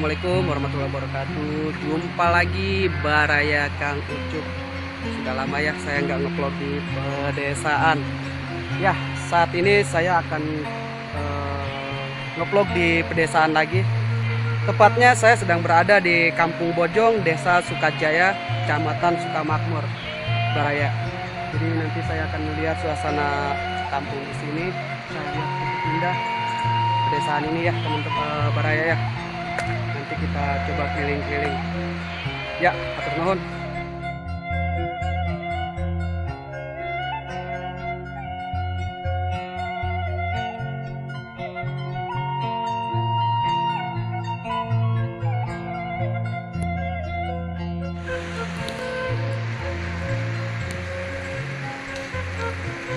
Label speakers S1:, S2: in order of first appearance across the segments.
S1: Assalamualaikum warahmatullahi wabarakatuh. Jumpa lagi Baraya Kang Ucup. Sudah lama ya saya nggak ngevlog di pedesaan. Ya, saat ini saya akan ngevlog di pedesaan lagi. Tepatnya saya sedang berada di Kampung Bojong, Desa Sukajaya, Kecamatan Sukamakmur, Baraya. Jadi nanti saya akan melihat suasana kampung di sini. Saya lihat cukup indah pedesaan ini ya teman-teman Baraya ya. Nanti kita coba keliling-keliling. Ya, atur nuhun.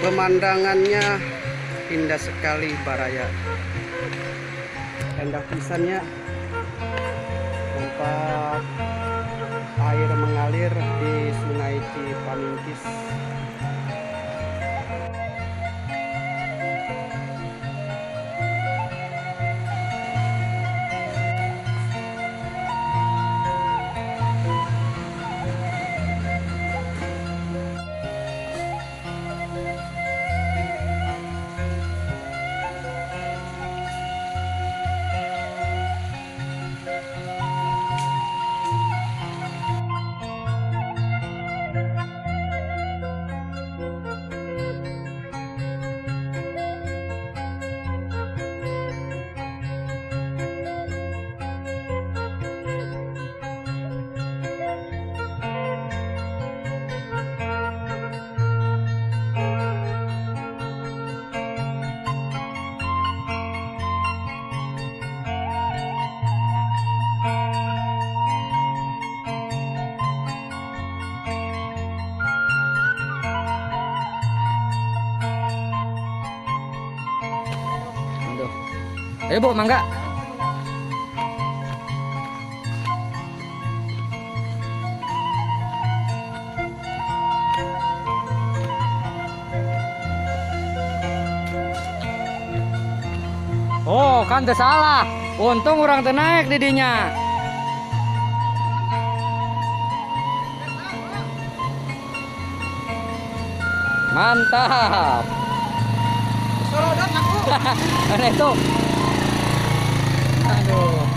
S1: Pemandangannya indah sekali Baraya. Indah pisannya, tempat air mengalir di Sungai Cipamingkis.
S2: Ayo Bu, mangga. Oh, kan teu salah. Untung orang teu naik di dinya. Mantap. Aneh tuh. Aduh.